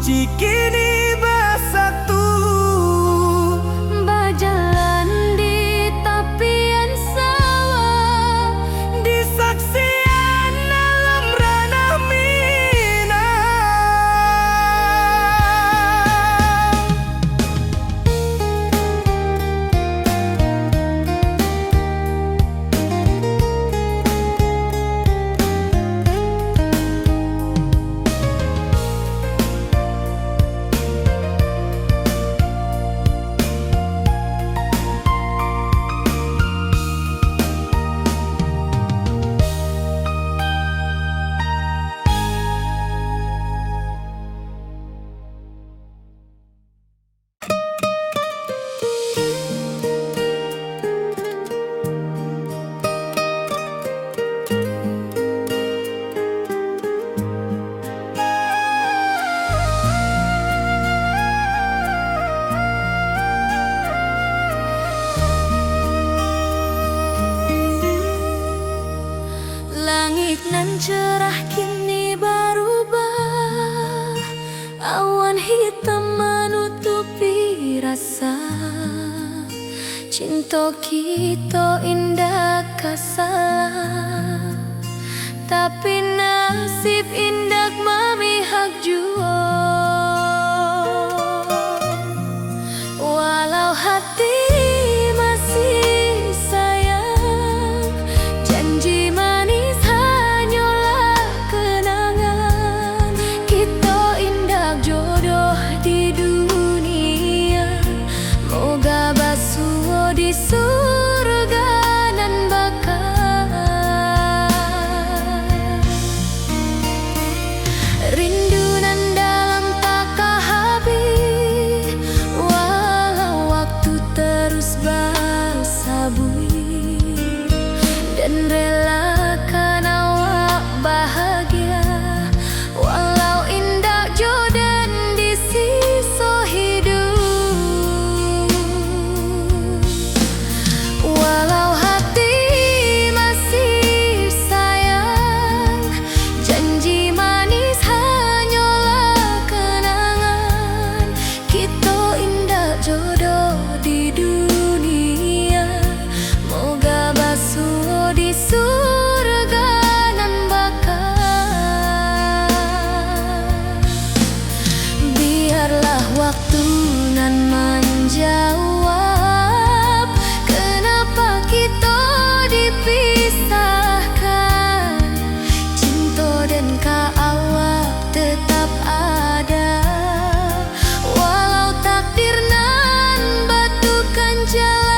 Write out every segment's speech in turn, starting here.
suci kini bersatu, berjalan di tepian sawah, di saksian alam ranah Minang. Langit nan cerah kini berubah, awan hitam menutupi rasa. Cinta kita indah kasalah, tapi nasib indah memihak jua. Walau hati masih sayang, janji manis hanyalah kenangan. Kita indah jodoh di dunia, moga basuh di surga nan bakal. Rindu nan dalam tak habis, walau waktu terus bersabui, dan relakan awak bahagia, walau indah jodan di sisa hidup. Walau hati masih sayang, janji manis hanyalah kenangan. Kita indah jodoh di dunia, moga basuh di surga nan bakal. Biarlah waktu nan menjawab, kenapa kita dipisahkan. Cinta dan awak tetap ada, walau takdir nan batukan jalan.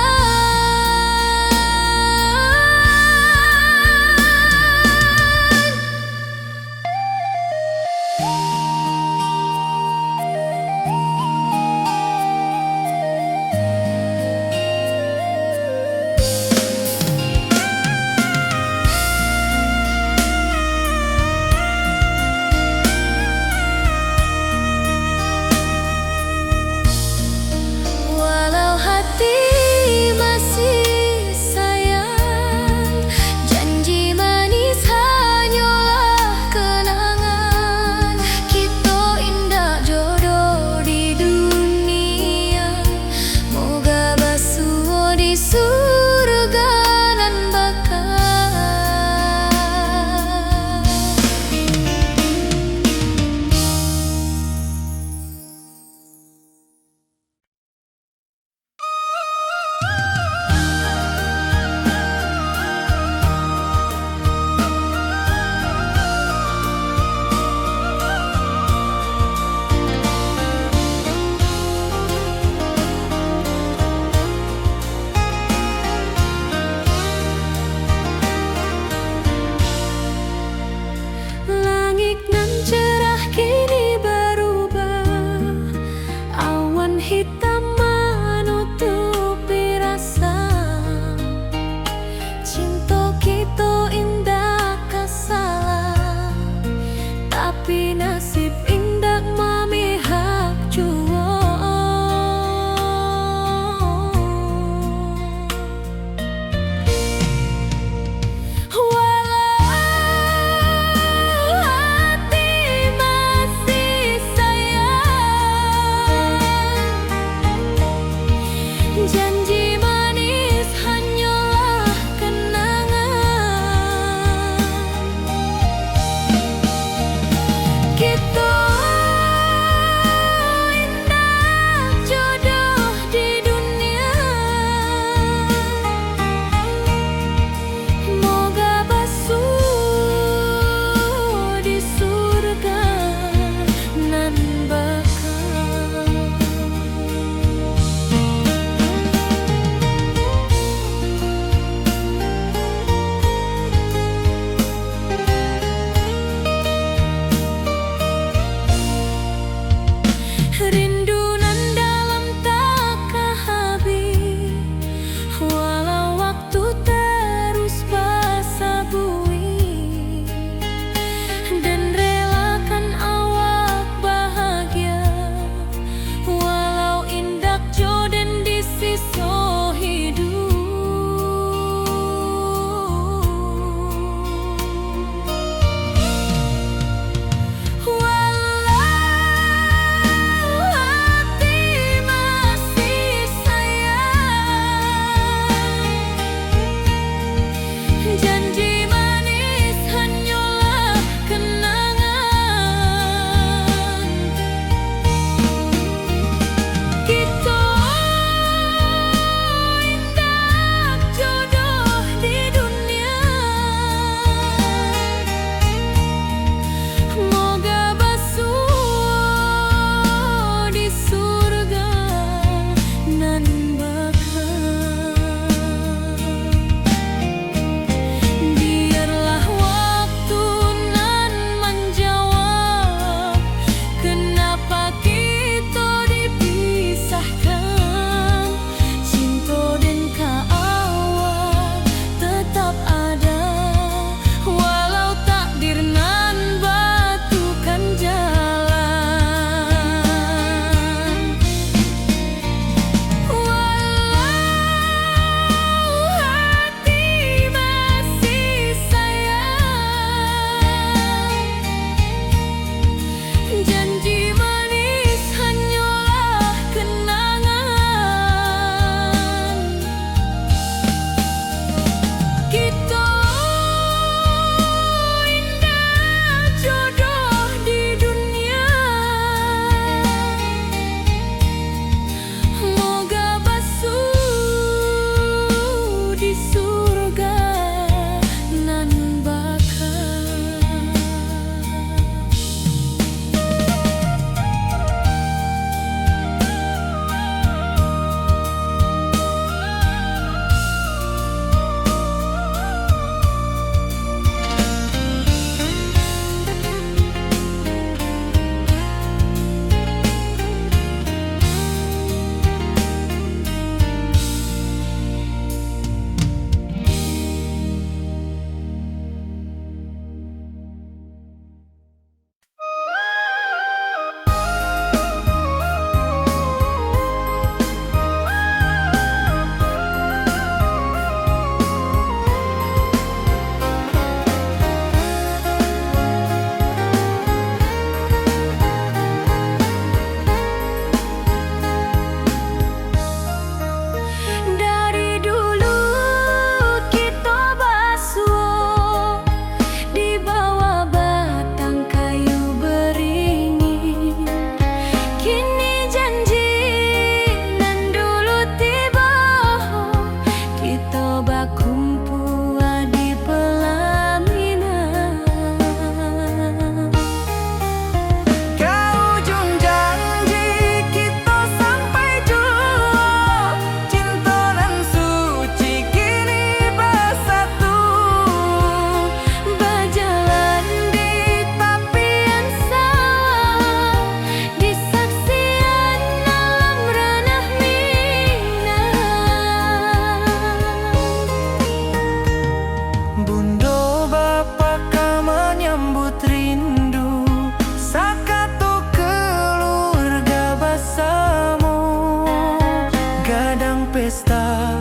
pesta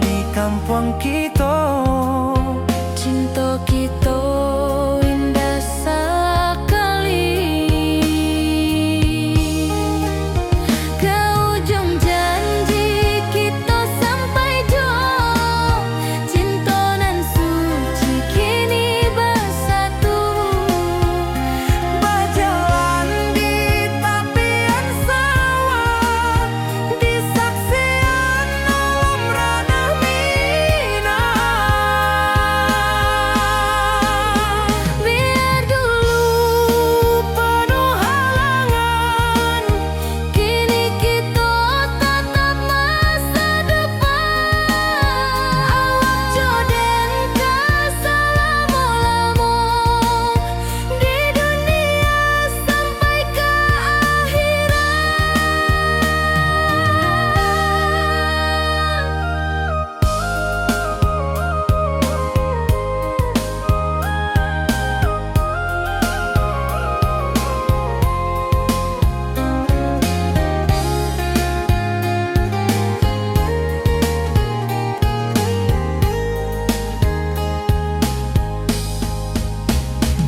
di kampung kita. Cinta kita indah sekali. Ke ujung janji kita sampai jauh. Cinta nan suci kini bersatu. Berjalan di tepian sawah, di saksian alam ranah Minang. Biar dulu penuh halangan, kini kita tatap masa depan. Awak joden keselamo-lamo di dunia sampai ke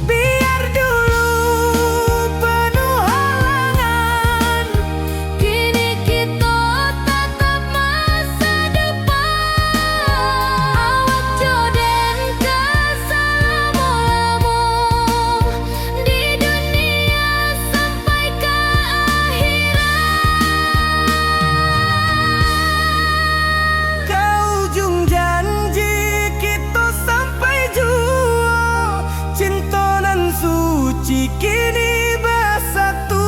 Biar dulu penuh halangan, kini kita tatap masa depan. Awak joden keselamo-lamo di dunia sampai ke ke ujung janji kita sampai jua. Cinta nan suci kini bersatu.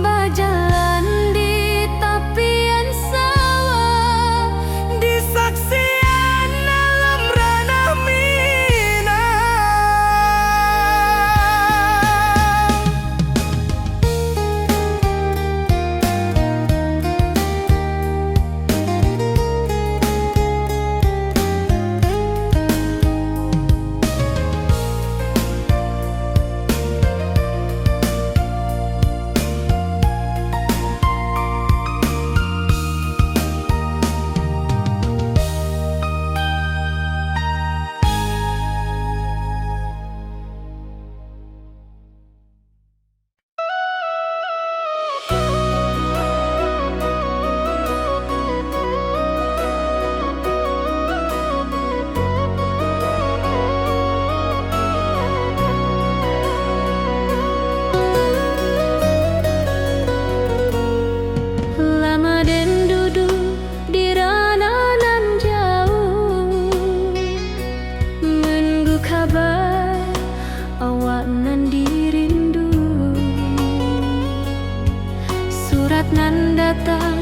berjalan di tepian sawah. Di saksian alam ranah Minang. Lama den duduk di ranah nan jauh, menunggu kabar awak nan dirindu. Surat nan datang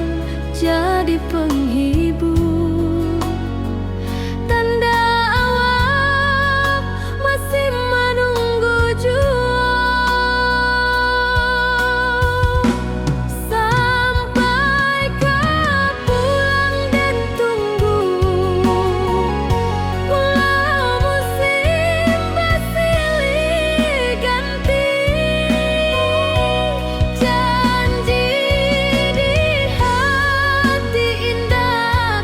jadi penghibur, tanda awak masih menunggu jua. Sampai ke pulang dan tunggu, pulau musim bersilih ganti. Janji di hati indah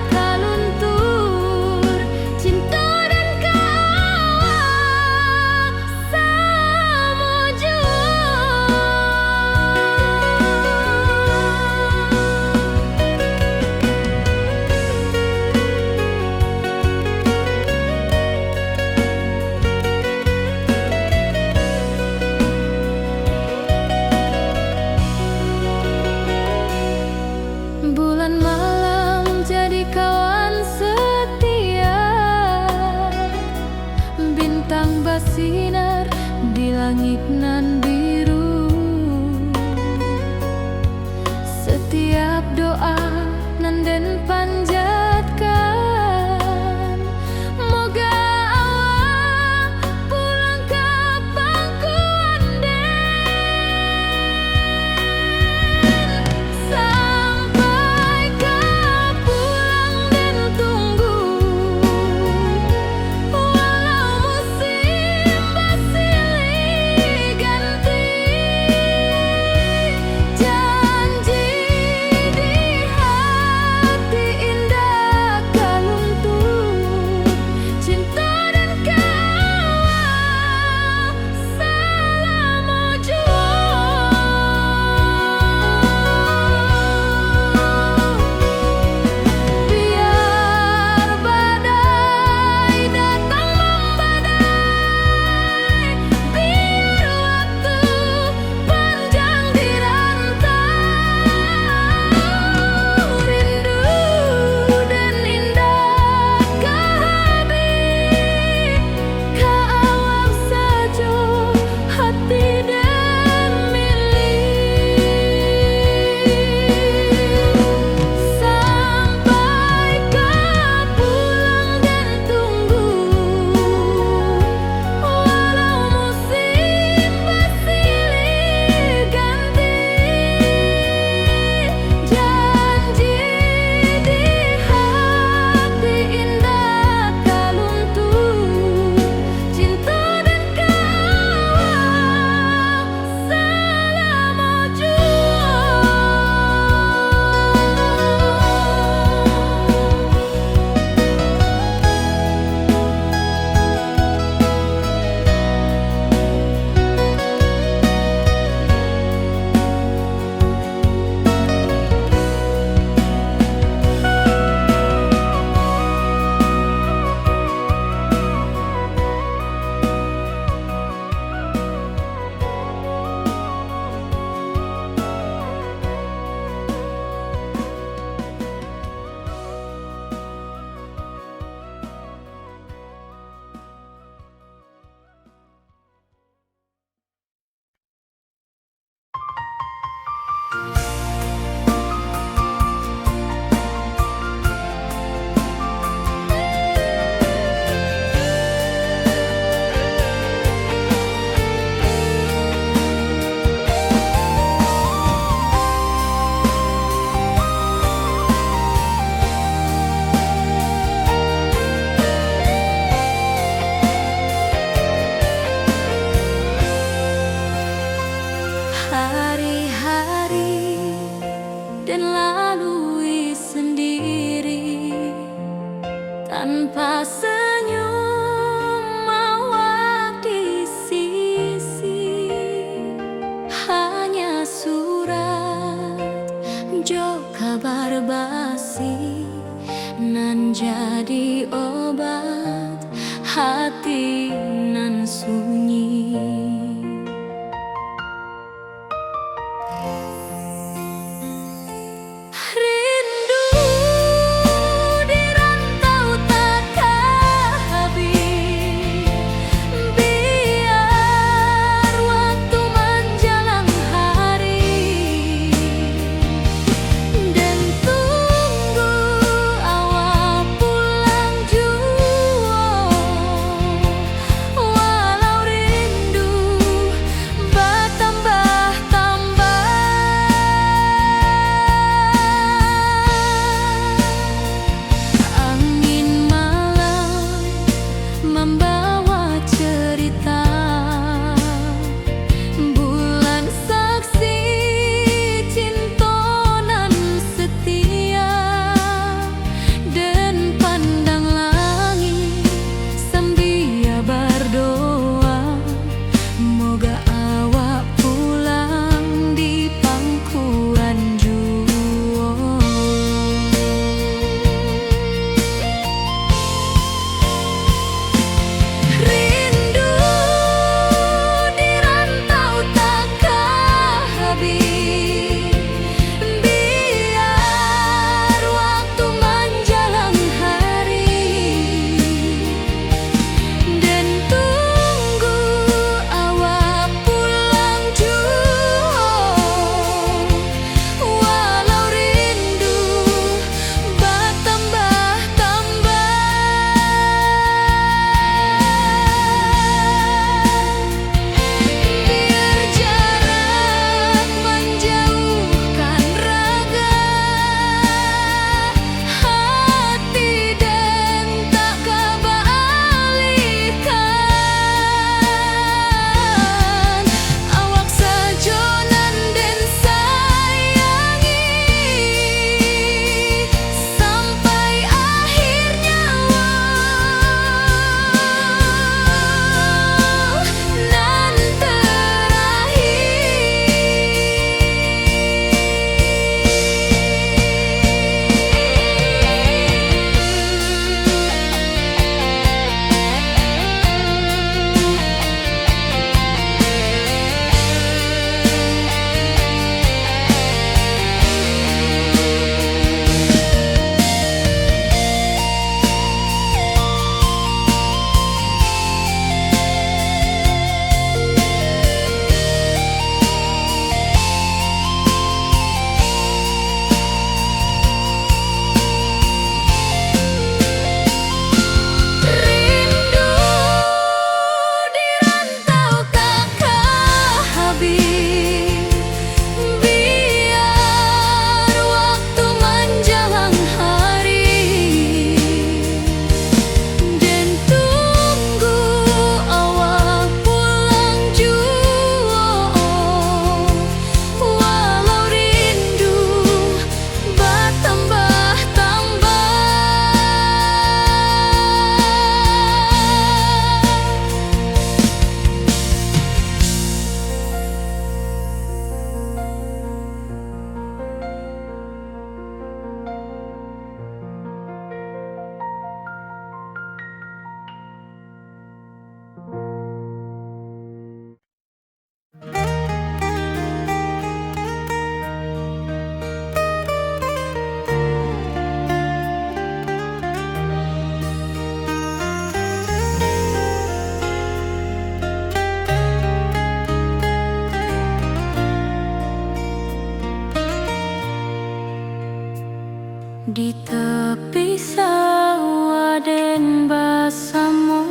Di tepi sawah den basamu,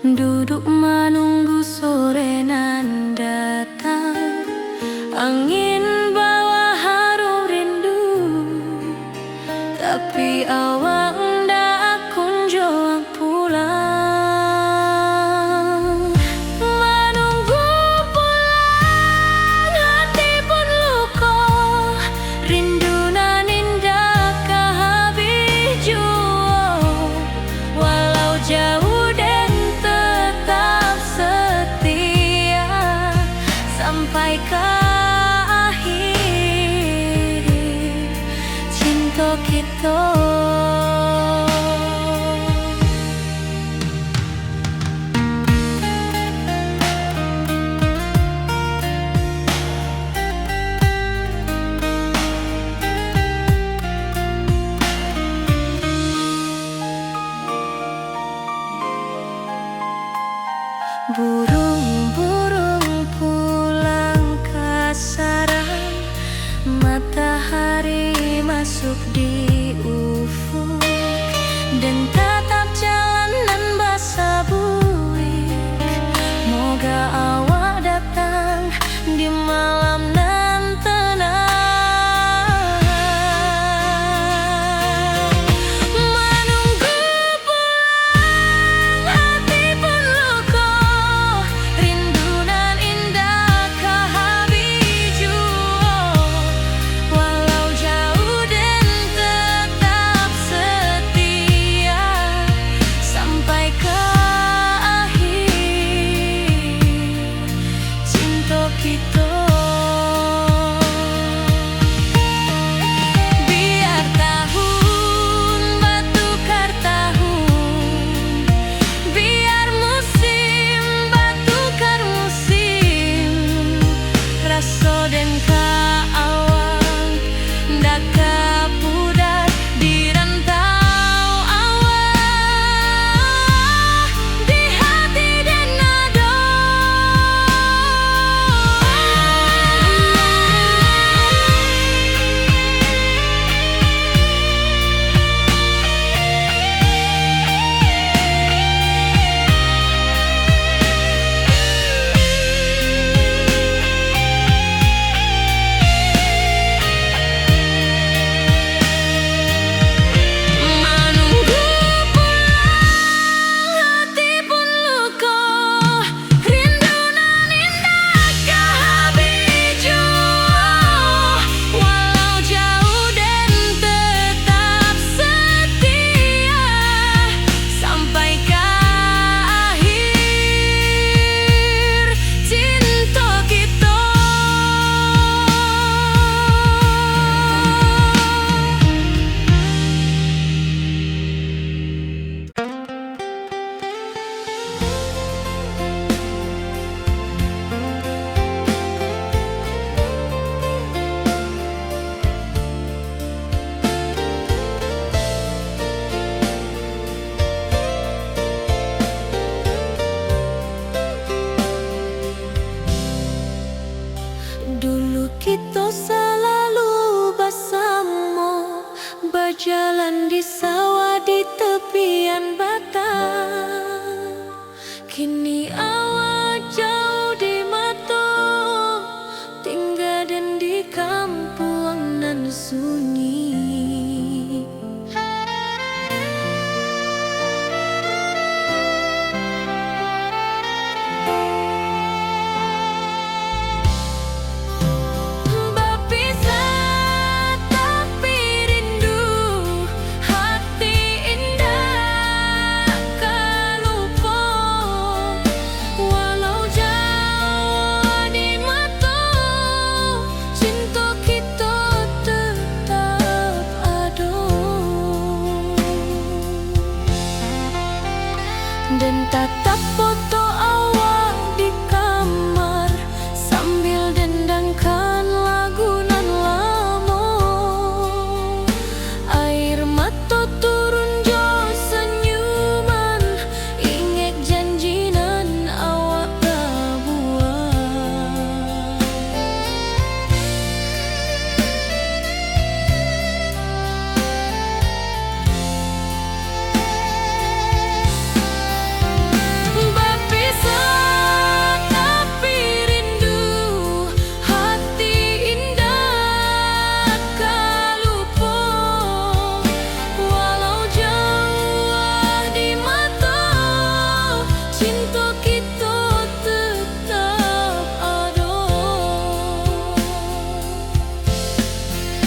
duduk menunggu sore nan datang. Angin bawa harum rindu, tapi awak ndak kunjung pulang. Menunggu pulang, hati pun luka, rindu nan indah kehabis jua. Walau jauh dan tetap setia sampai ke akhir cinta kita. Burung-burung pulang ke sarang, matahari masuk di ufuk, dan tatap jalanan basah buik. Moga awak datang di malam nan tenang. Menunggu pulang, hati pun luka, rindu nan indah kehabis jua. Walau jauh dan tetap setia sampai ke akhir cinta kita. Biar tahun bertukar tahun, biar musim bertukar musim, rasa dan keawang ndak kepudar di rantau awak, di hati dan nada. Menunggu pulang, hati pun luka, rindu nan indah kehabis jua. Walau jauh dan tetap setia sampai ke akhir cinta kita. Dulu kita selalu bersama, berjalan di sawah di tepian batang. Kini awak jauh di mata, tinggal dan di kampung nan sunyi. Berpisah tapi rindu, hati indah kelupa.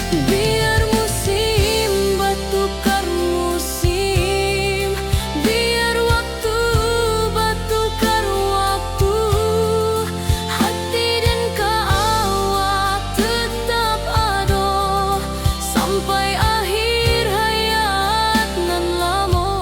Biar musim bertukar musim, biar waktu bertukar waktu, hati dan awak tetap ada sampai akhir hayat nan lama.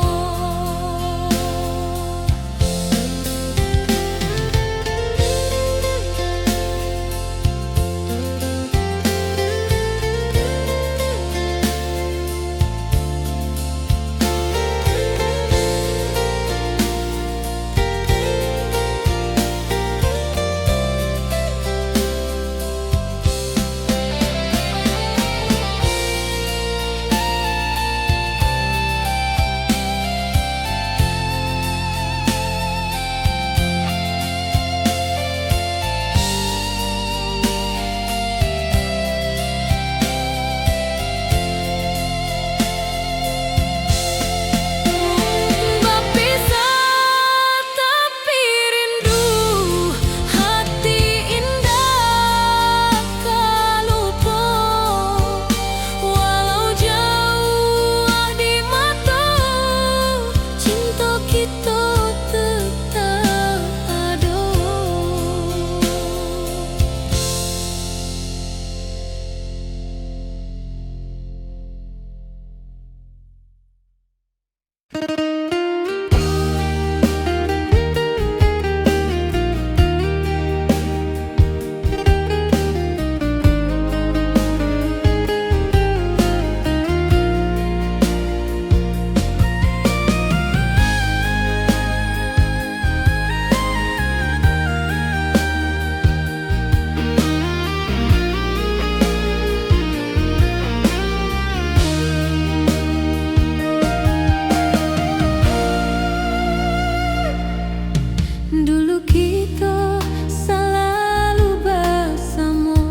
Dulu kita selalu bersama,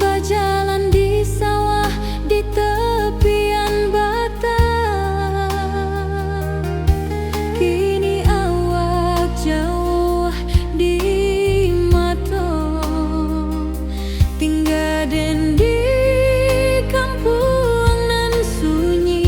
berjalan di sawah di tepian batang. Kini awak jauh di mata, tinggal dan di kampung nan sunyi.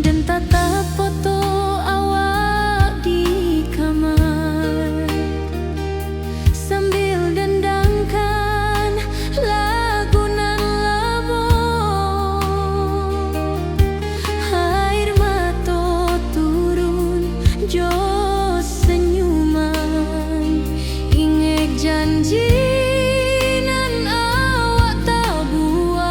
Dan tatap foto awak di kamar, sambil dendangkan lagu nan lama. Air mata turun jo senyuman, ingat janji nan awak tak buat.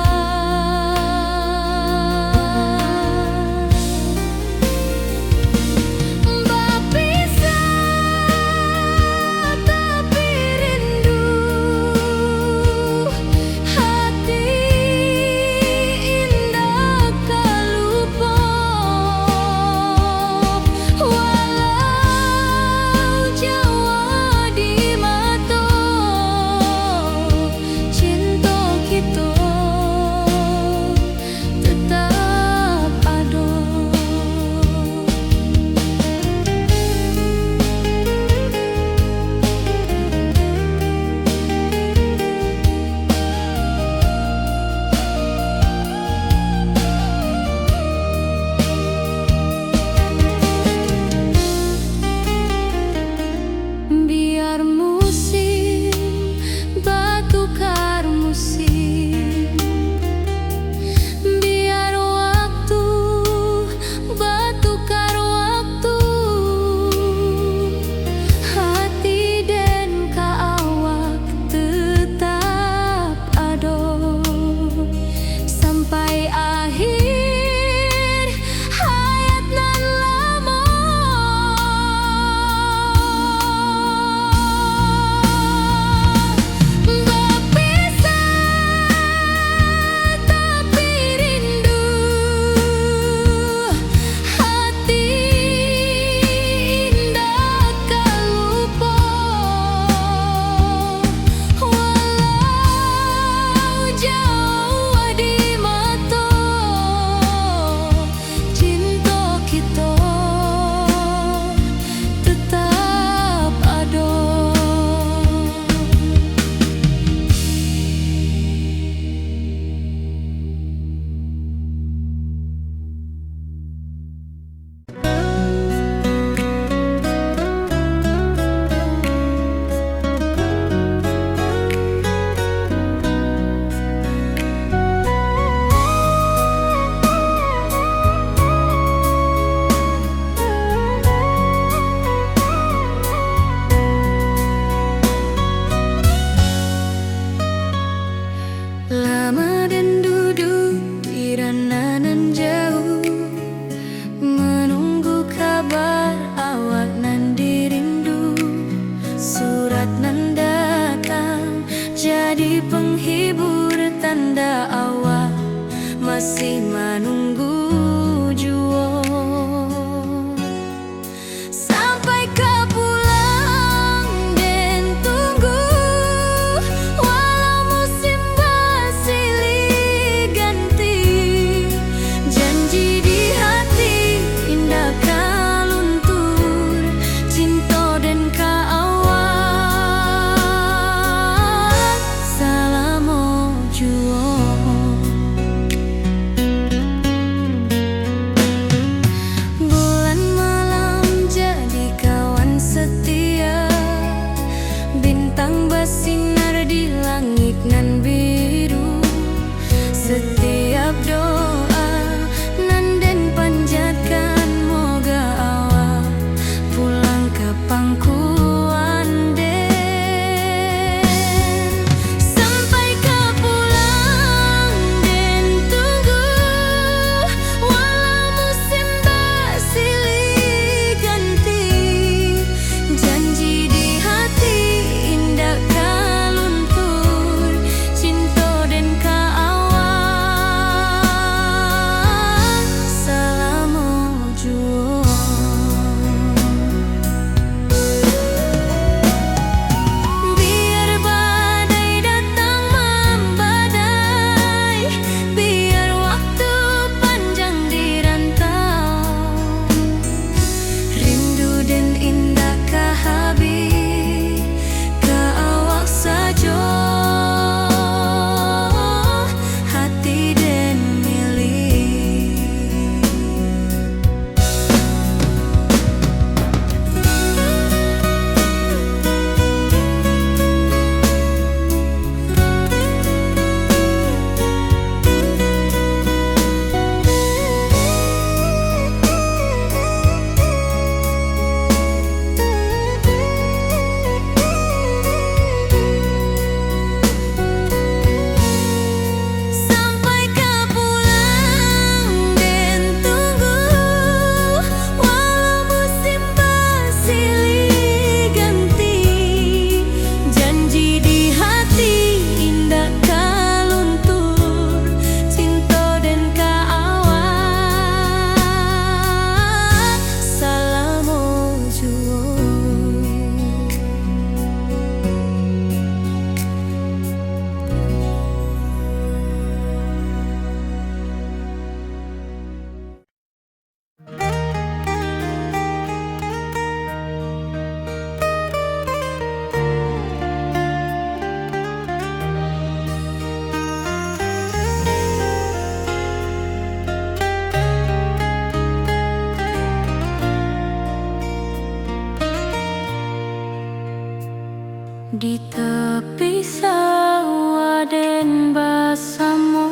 Di tepi sawah den basamu,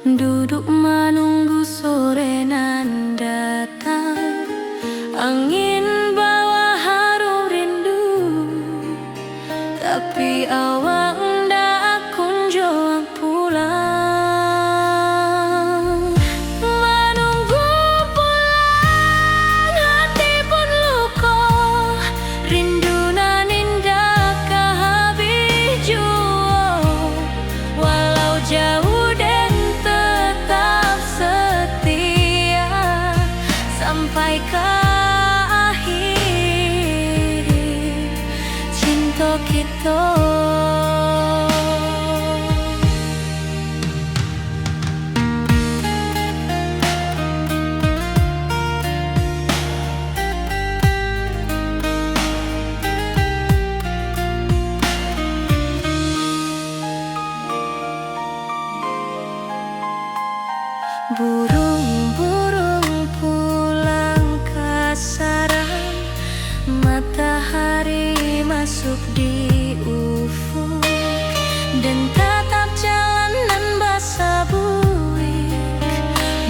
duduk menunggu sore nan datang. Angin bawa harum rindu, tapi awak ndak kunjung pulang. Menunggu pulang, hati pun luka, rindu nan indah kehabis jua. Walau jauh dan tetap setia sampai ke akhir cinta kita. Burung-burung pulang ke sarang, matahari masuk di ufuk, dan tatap jalanan basah buik.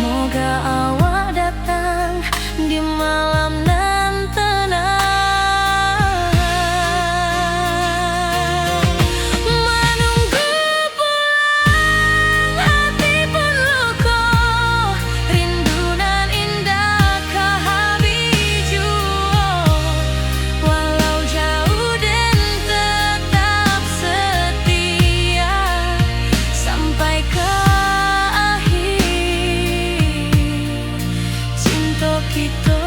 Moga awak datang di malam nan tenang. Menunggu pulang, hati pun luka, rindu nan indah kehabis jua. Walau jauh dan tetap setia sampai ke akhir cinta kita.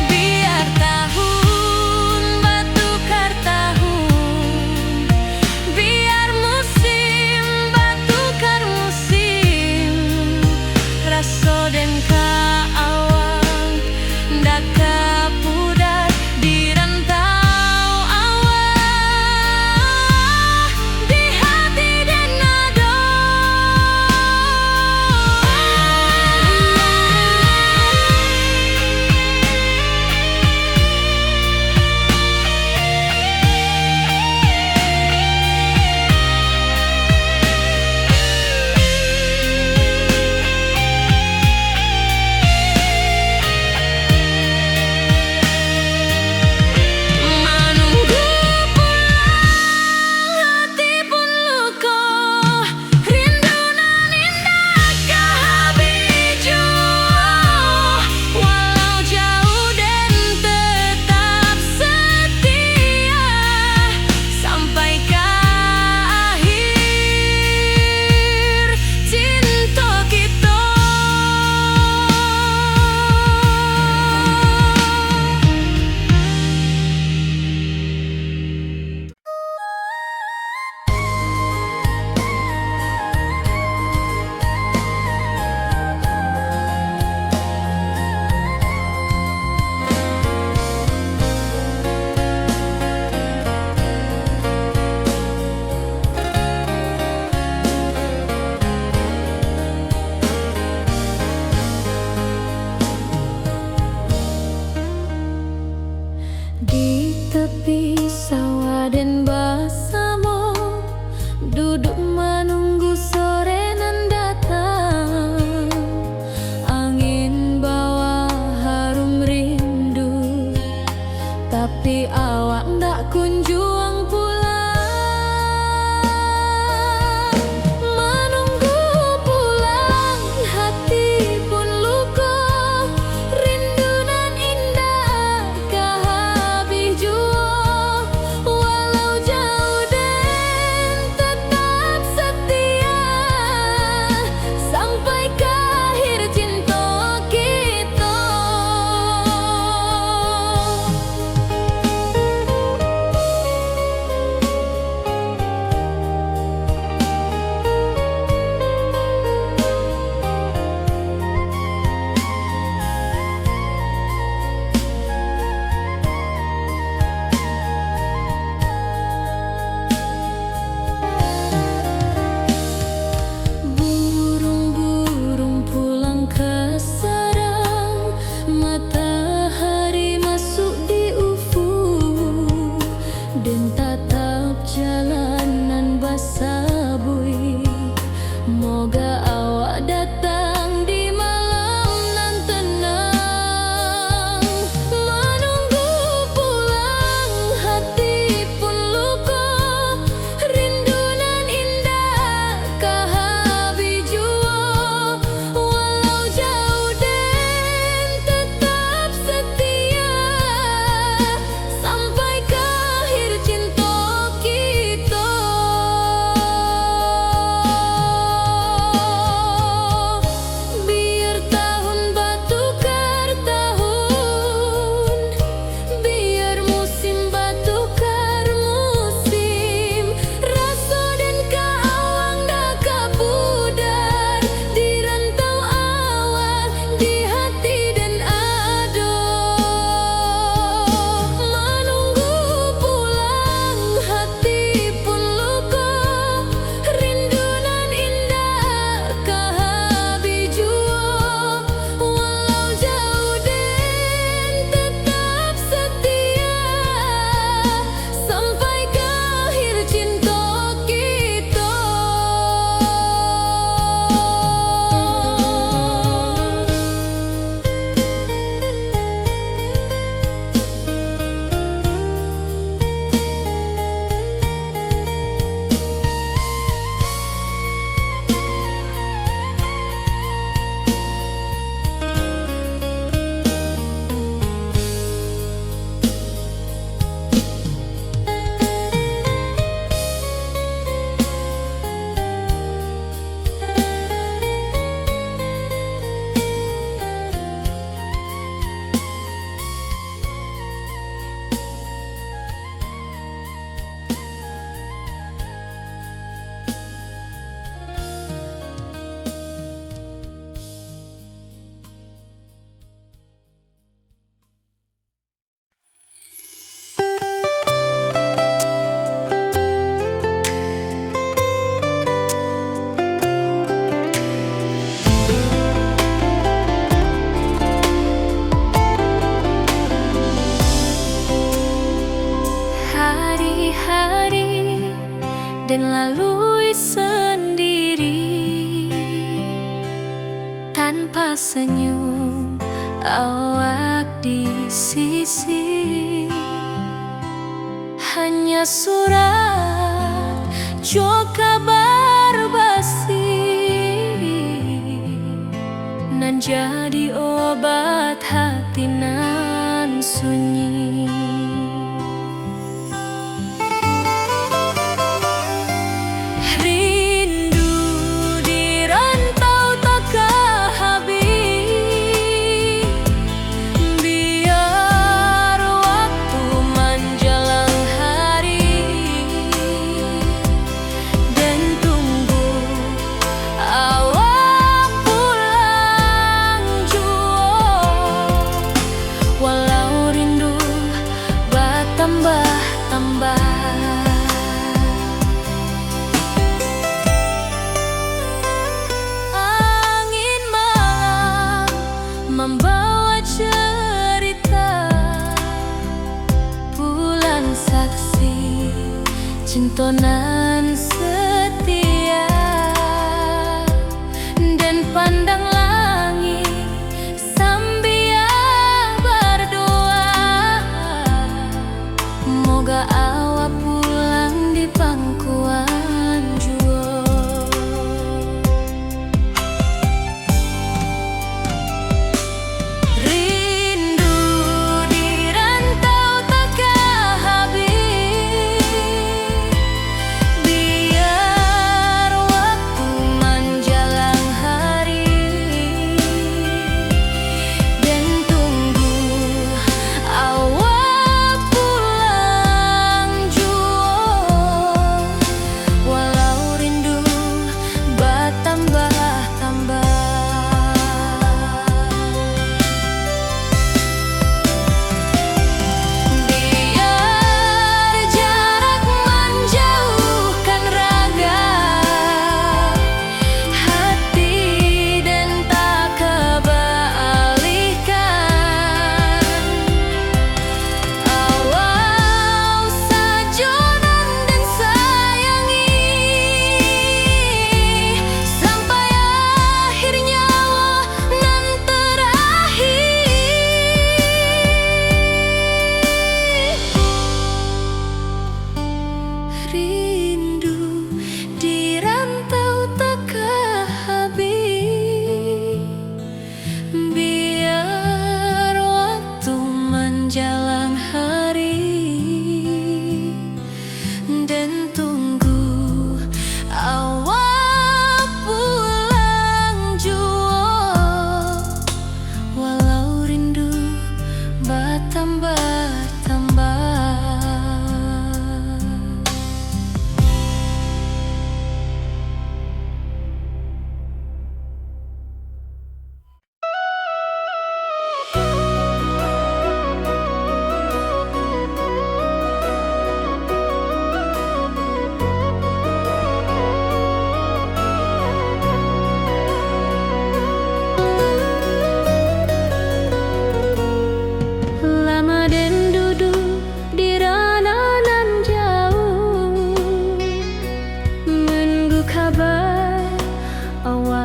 Biar tahun batukar tahun, biar musim batukar musim, rasa dan kaawang ndak kapudar di rantau awak, di hati dan nado. Moga awak datang di malam nan tenang. Menunggu pulang hati pun luka, rindu nan indah kahabi jua. Walau jauh dan tetap setia, sampai ke akhir cinta kita. Biar tahun batukar tahun, biar musim batukar musim, rasa dan kaawang dah kapudar di rantau awal di hati dan ado. Menunggu pulang hati pun luka, rindu nan indah kahabi jua. Walau jauh dan tetap setia, sampai ke akhir cinta kita. Hari-hari dan lalui sendiri, tanpa senyum awak di sisi. Hanya surat jo kabar basi, nan jadi obat hati nan sunyi. Rindu di rantau tak kehabis, biar waktu menjelang hari, dan tunggu awak pulang jua. Walau rindu bertambah-tambah, angin malam membawa cerita, bulan saksi cinta nan setia, dan pandang langit sambil berdoa. Moga awak pulang di pangkuan jua. Rindu di rantau tak kehabis, biar waktu menjelang hari,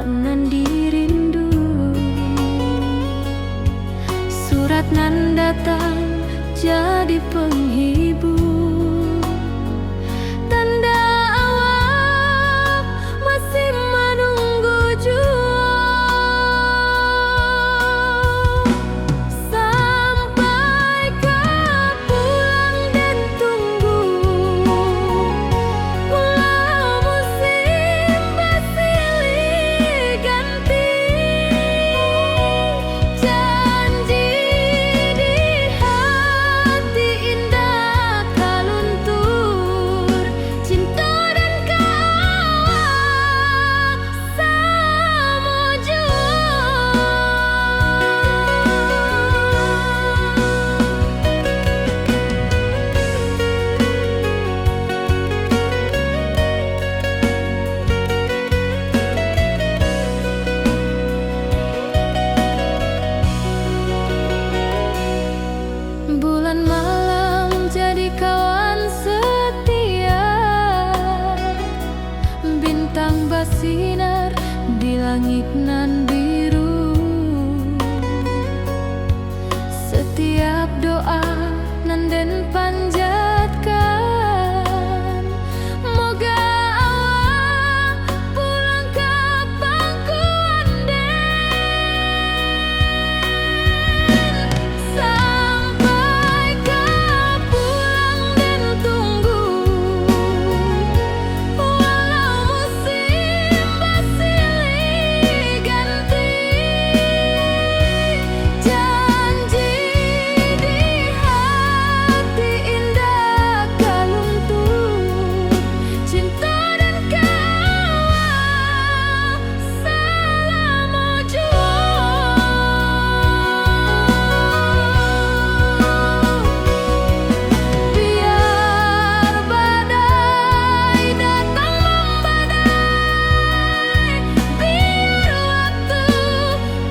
nan dirindu. Surat nan datang jadi penghibur, tanda awak masih menunggu jua. Sampai kau pulang dan tunggu, walau musim bersilih ganti. Janji di hati indah tak luntur, cinta dan kawak sama jua. Bulan malam jadi kawan setia, bintang bersinar di langit nan biru. Setiap doa nan den panjatkan, moga awak pulang kapan ku anden. Sampai kau pulang dan tunggu, walau musim bersilih ganti. Janji di hati indah tak luntur, cinta dan kawak selama jua. Biar badai datang membadai, biar waktu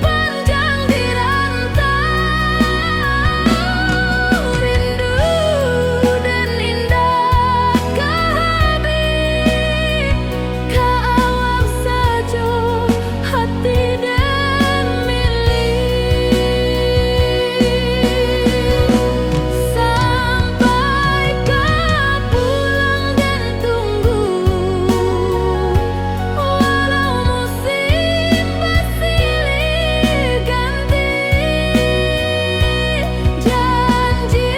panjang dirantau, rindu dan indah kehabis, kawak saja hati dan milik. Sampai kau pulang dan tunggu, walau musim bersilih ganti. Janji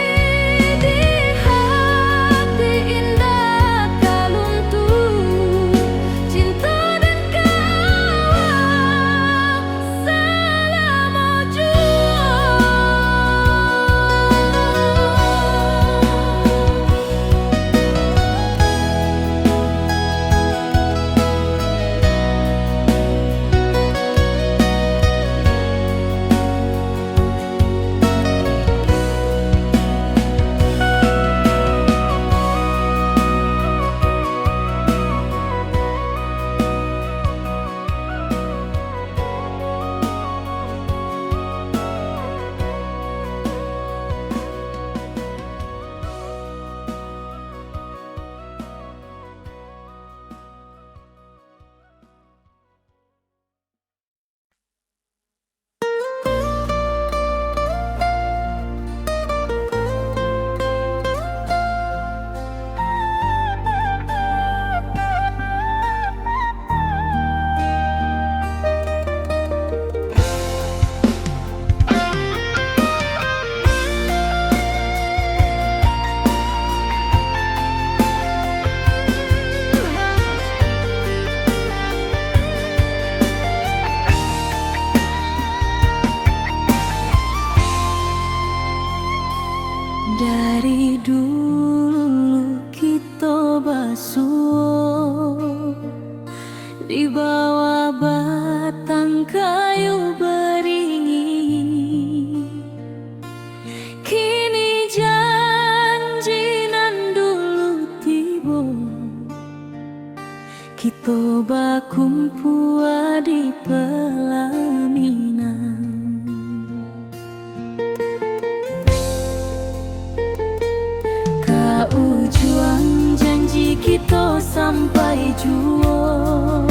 di hati indah tak luntur, cinta dan kawak selama jua. Dari dulu kita basuh di bawah batang kayu beringin. Kini janji nan dulu tiba, kita bakumpul di pelaminan. Ujung janji kita sampai jua.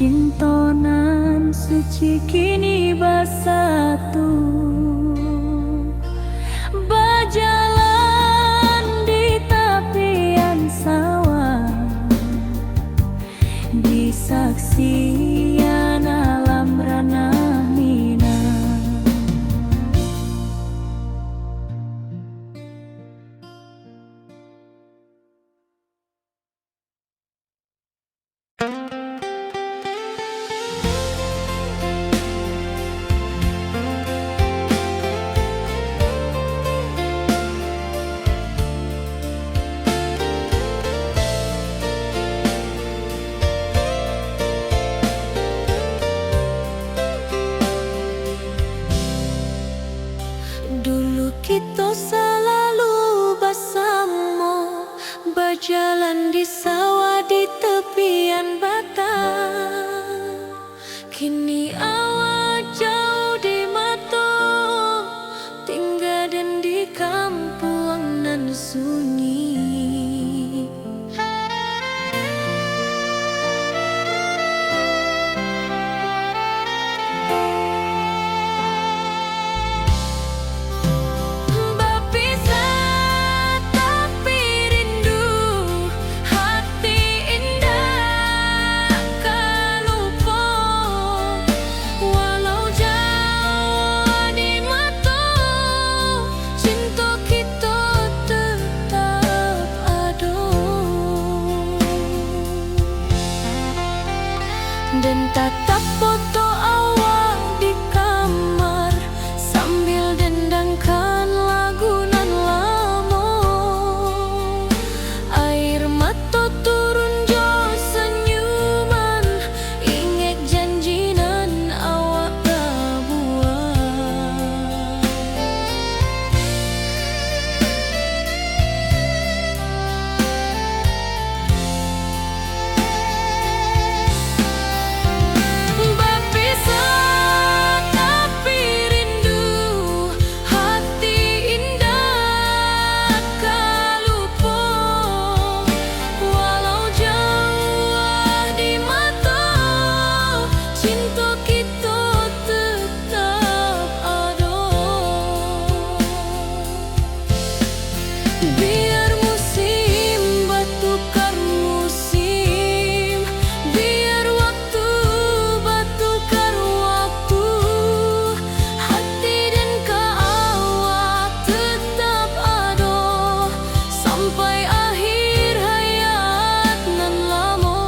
cintonan suci kini bersatu, berjalan di tepian sawah, di saksian alam ranah Minang. Dulu kita selalu bersama, berjalan di sawah di tepian batang. Kini awak jauh di mata, tinggal dan di kampung nan sunyi. Dan tatap foto awak di kamar sambil dendangkan lagu nan lama. Air mata turun jo senyuman, ingat janji nan awak buat. Biar musim bertukar musim, biar waktu bertukar waktu, hati dan awak tetap ada sampai akhir hayat nan lama.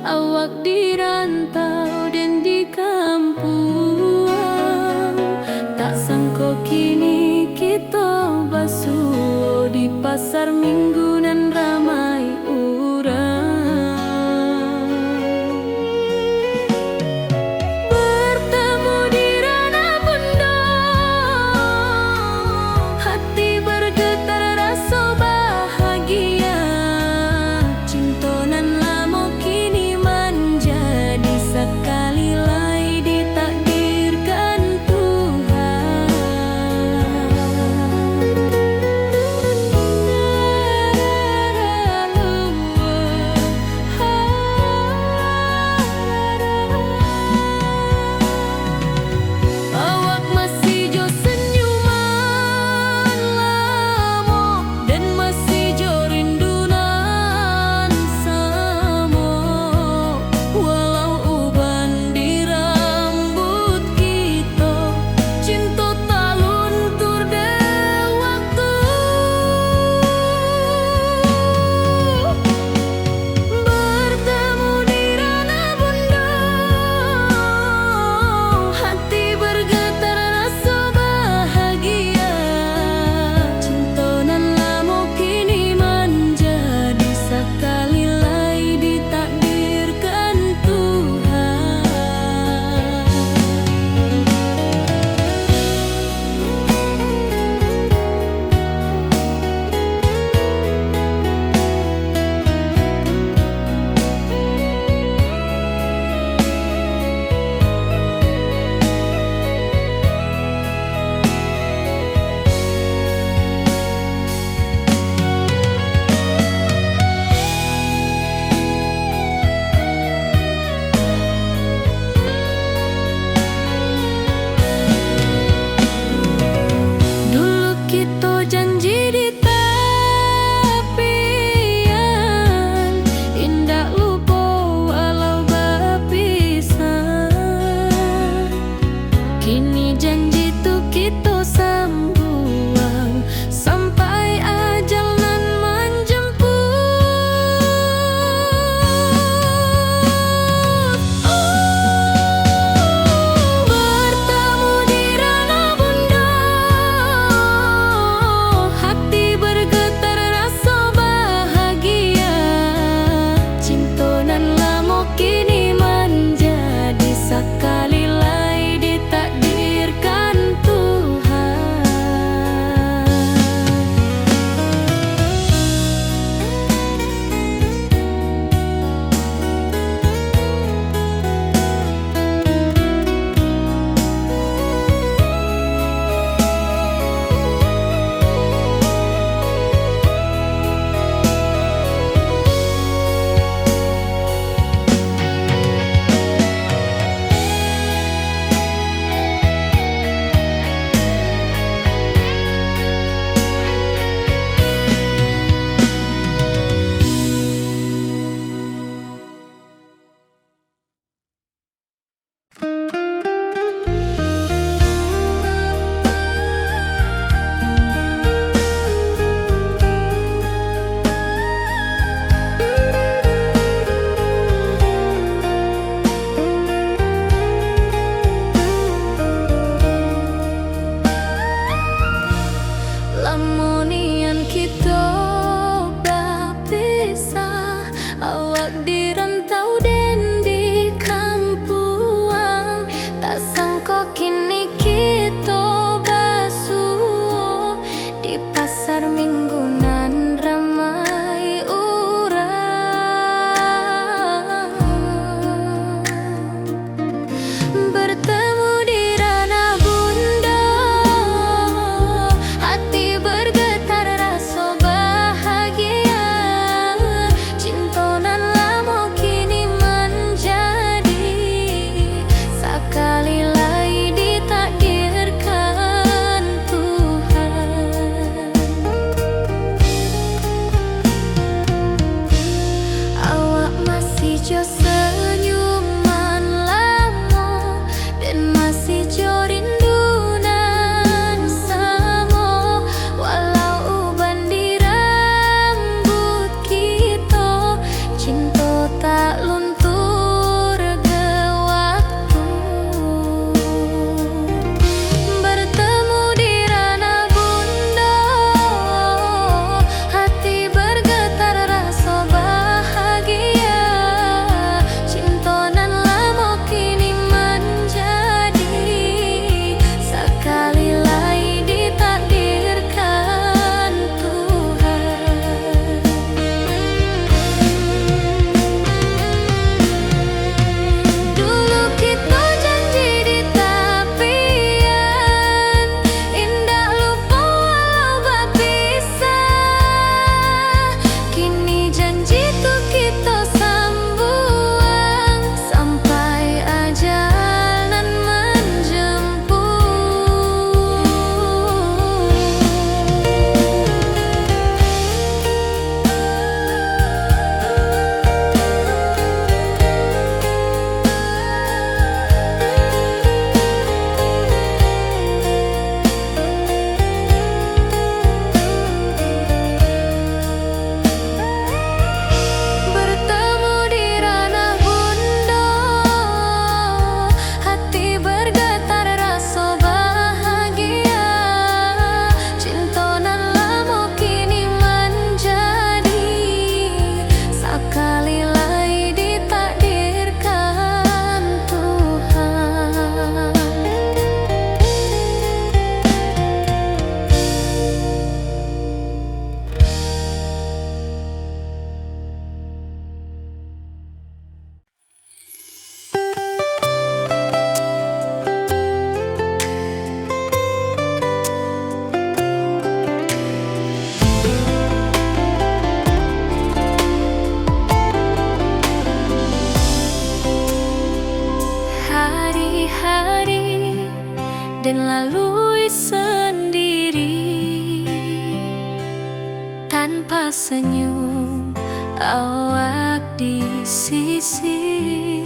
Awak di rantau dan di kampung, tak sangka kini kita basuh di pasar minggu nan ramai urang. Bertemu di ranah bunda janji tu kita sambuang sampai ajal nan menjemput. Bertemu di ranah bunda, hati bergetar rasa bahagia. Cinta nan lama kini menjadi sekali lai ditakdirkan Tuhan. Lamonian kita berpisah, awak di rantau dan di kampuang. Tak sangka kini kita basuh di pasar minggu nan ramai orang. Bertemu di ranah bunda, hati bergetar rasa bahagia. Cinta nan lama kini menjadi sekali lai ditakdirkan Tuhan. Awak masih jo senyuman lama dan masih jo rindu nan sama. Walau uban di rambut kita, cinta tak luntur ke waktu. Bertemu di ranah bunda, hati bergetar rasa bahagia. Cinta nan lama kini menjadi sekali lai ditakdirkan Tuhan. Dulu kita janji di tepian, indah lupa walau berpisah. Kini janji tu kita sambuang sampai ajal nan bertemu di ranah bunda, hati bergetar rasa bahagia. Cinta nan lama kini menjadi sekali lai ditakdirkan Tuhan. Hari-hari dan lalui sendiri tanpa senyum awak di sisi.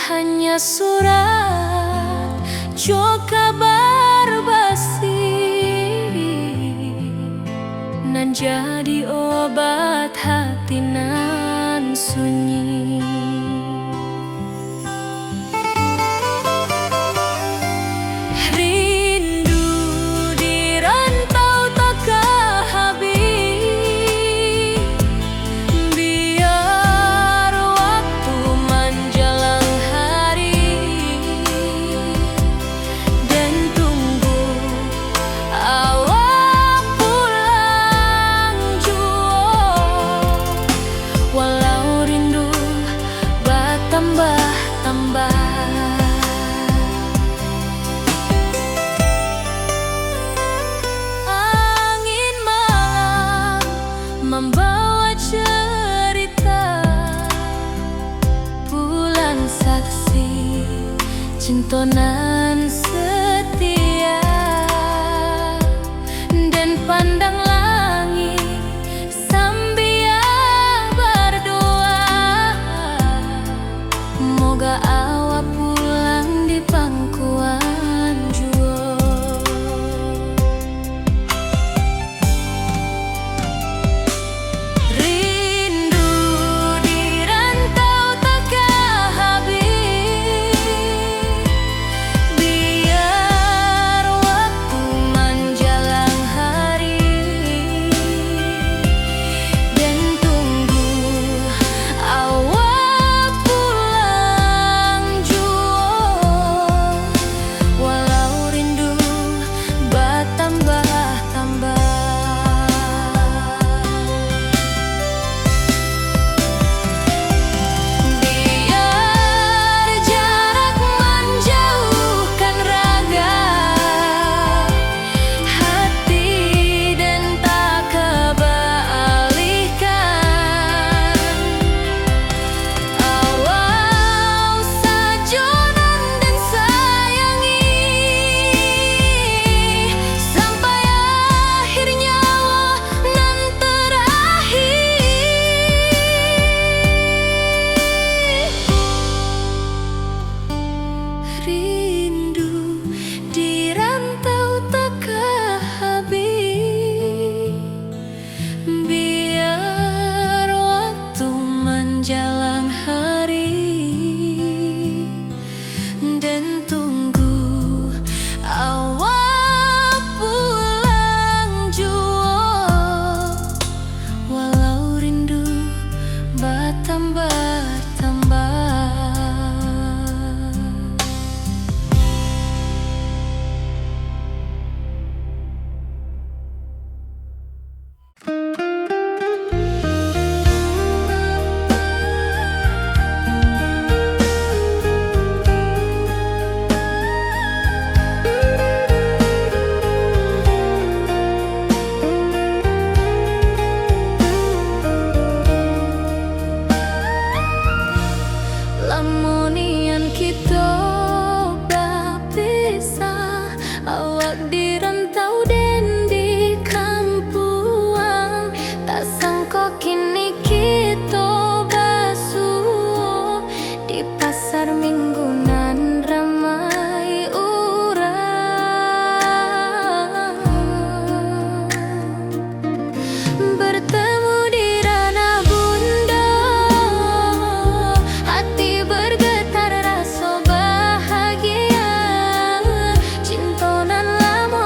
Hanya surat Jo kabar basi nan jadi obat hati nan sunyi. Rindu di rantau takkan habis, biar waktu menjelang hari dan tunggu awak pulang jua. Walau rindu bertambah-tambah, angin malam membawa cerita, bulan saksi cinta nan setia, dan pandang langit sambil berdoa, moga awak pulang di pangkuan jua. Rindu di rantau takkan habis, biar waktu menjelang hari dan tunggu awak pulang jua. Walau rindu bertambah-tambah, biar jarak menjauhkan raga hati dan tak kebalihkan. Awal sajonan dan sayangi sampai akhir nyawa nan terakhir. Rindu di rantau takkan habis, biar waktu menjelang hari dan tunggu awak pulang jua. Walau rindu bertambah-tambah. Lamunian kita berpisah, awak di rantau dan di kampuan, tak sangka kini kita basuh di pasar minggu nan ramai urang. Bertemu di ranah bunda, hati bergetar rasa bahagia, cinta nan lama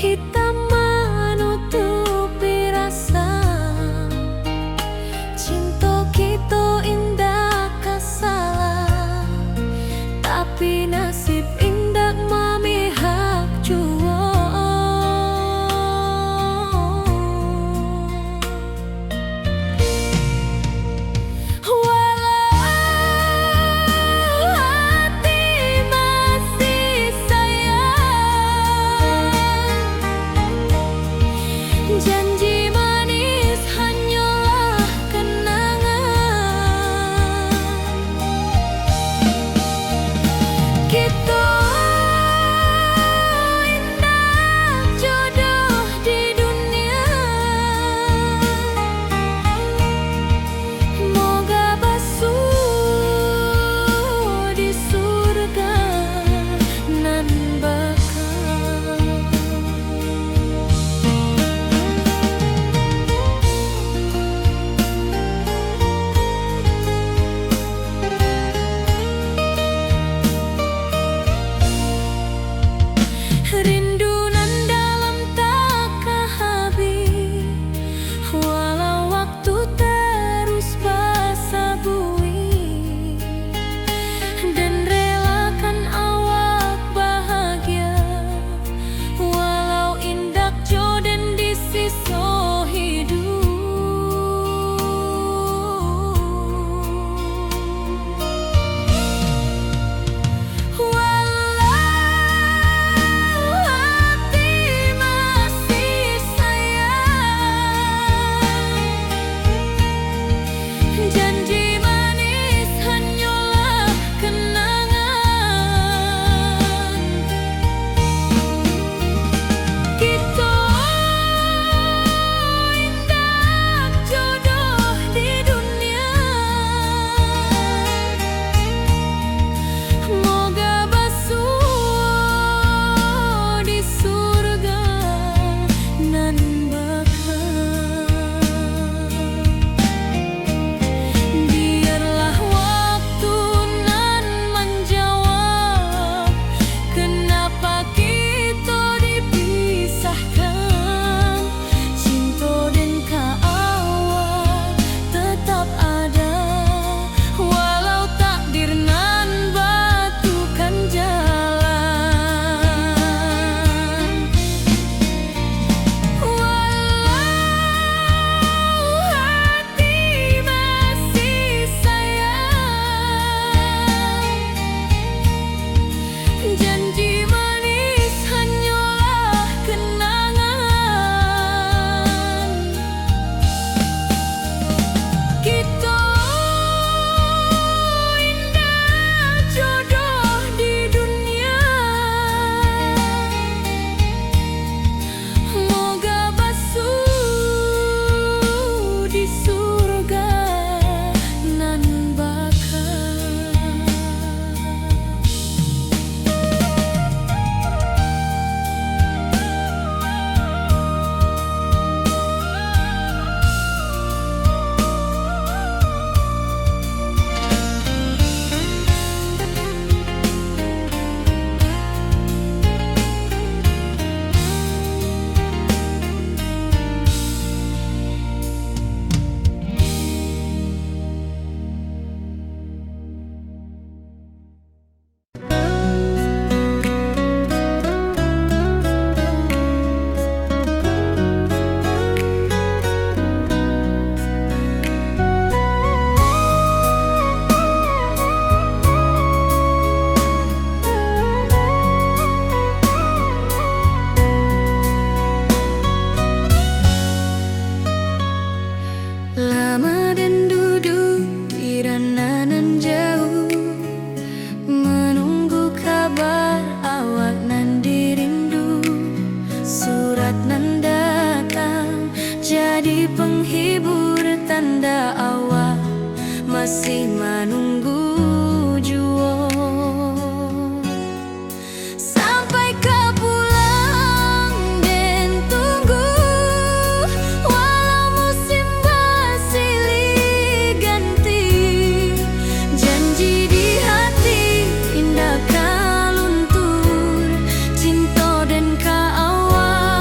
hitam menutupi rasa. Cinta kita indah kasalah, tapi nasib indah memihak jua. Janji manis hanyalah kenangan. Kita indah jodoh di dunia. Moga basuh di surga nan bakal. Rindu nan dalam tak habis, walau waktu terus basa bui, dan relakan awak bahagia, walau indak jodoh di sisa hidup. Janji manis hanyalah kenangan. Kita indah jodoh di dunia. Moga basuh di surga nan bakal. Biarlah waktu nan menjawab kenapa kita dipisahkan. Cinta dan kaawak tetap ada, walau takdir nan batukan jalan. Walau hati masih sayang, janji manis hanyalah kenangan. Kita indah jodoh di dunia. Moga basuh di surga nan bakal. Lama dan duduk di ranah nan jauh, menunggu kabar awak nan dirindu. Surat nan datang jadi penghibur, tanda awak masih menunggu jua. Sampai kau pulang dan tunggu, walau musim bersilih ganti. Janji di hati indah kaluntur, cinta dan kaawak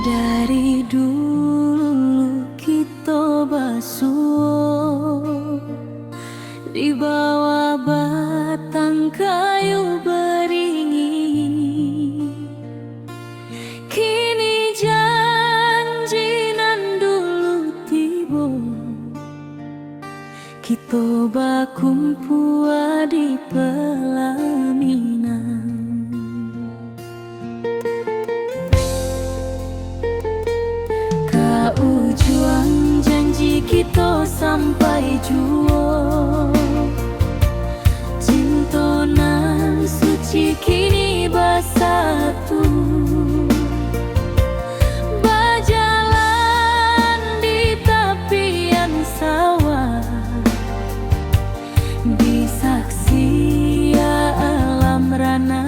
Dari dulu kita basuh di bawah batang kayu beringin. Kini janji nan dulu tiba, kita bakumpul di pelaminan. Juang janji kita sampai jua, cinta nan suci kini bersatu. Berjalan di tepian sawah, disaksi alam rana.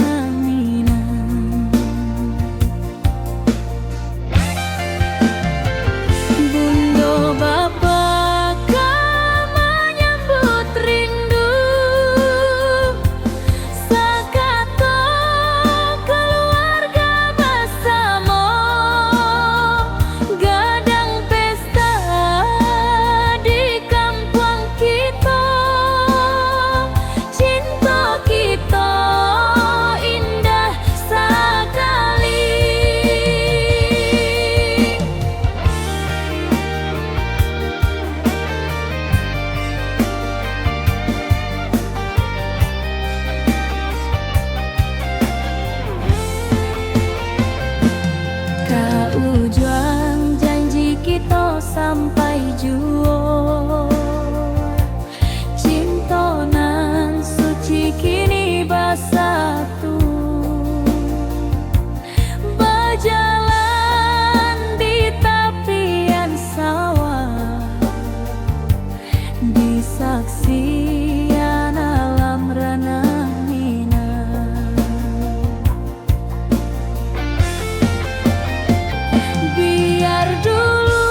Sampai jua, cinta nan suci kini bersatu. Berjalan di tepian sawah, disaksikan alam rana. Biar dulu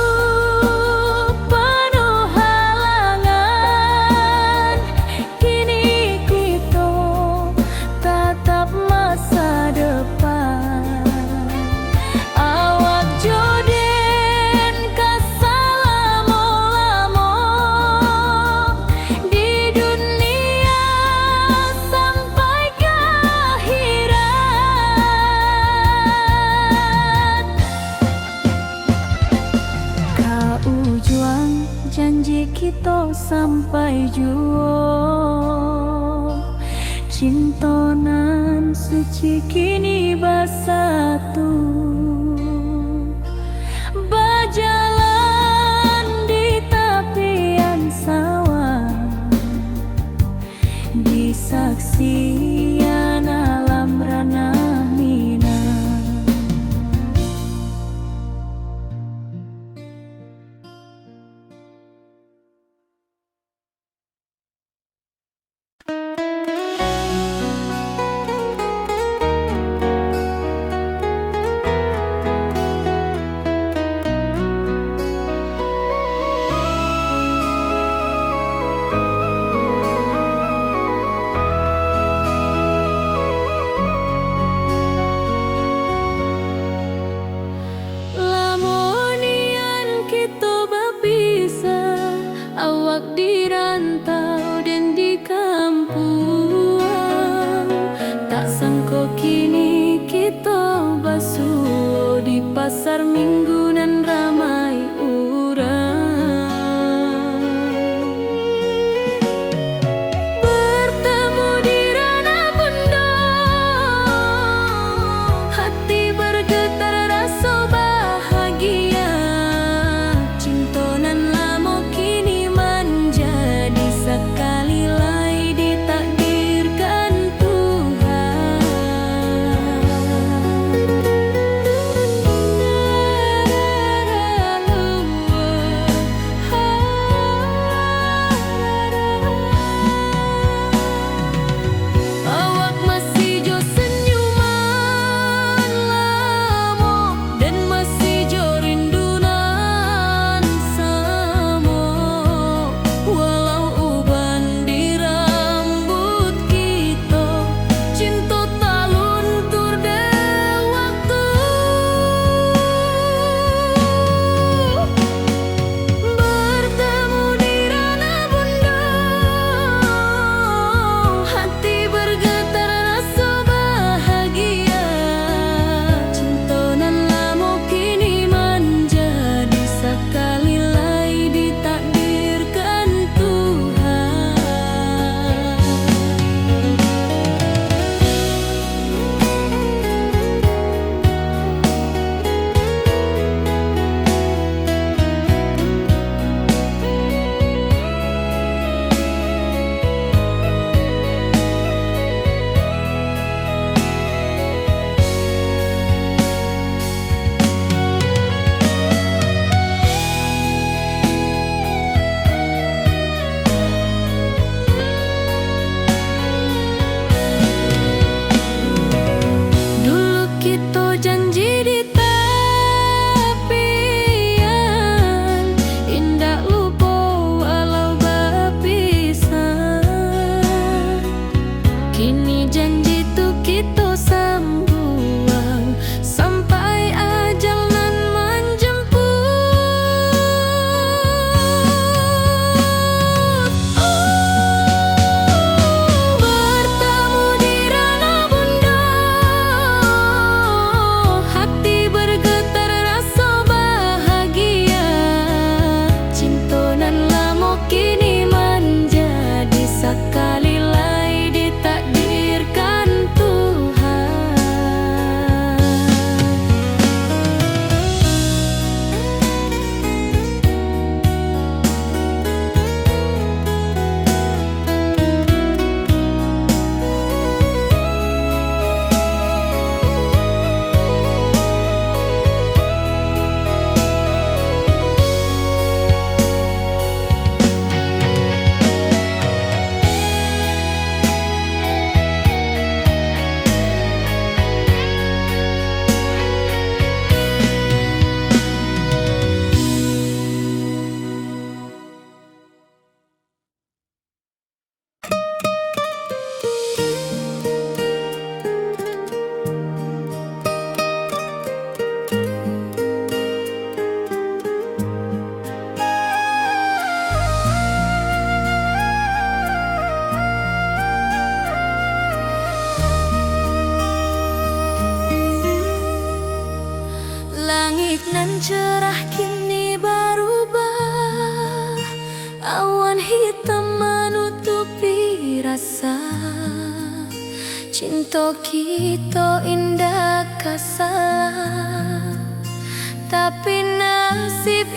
janji kita sampai jua, cinta nan suci kini bersatu. Berjalan di tepian sawah, disaksikan alam rana. Awak di rantau dan di kampung, tak sangka kini kita basuh di pasar minggu nan ramai urang. Bertemu di ranah bunda, hati bergetar rasa bahagia. Cinta nan lama kini menjadi sekali lagi ditakdirkan Tuhan. nan cerah kini berubah. Awan hitam menutupi rasa. Cinta kita indah kasalah, tapi nasib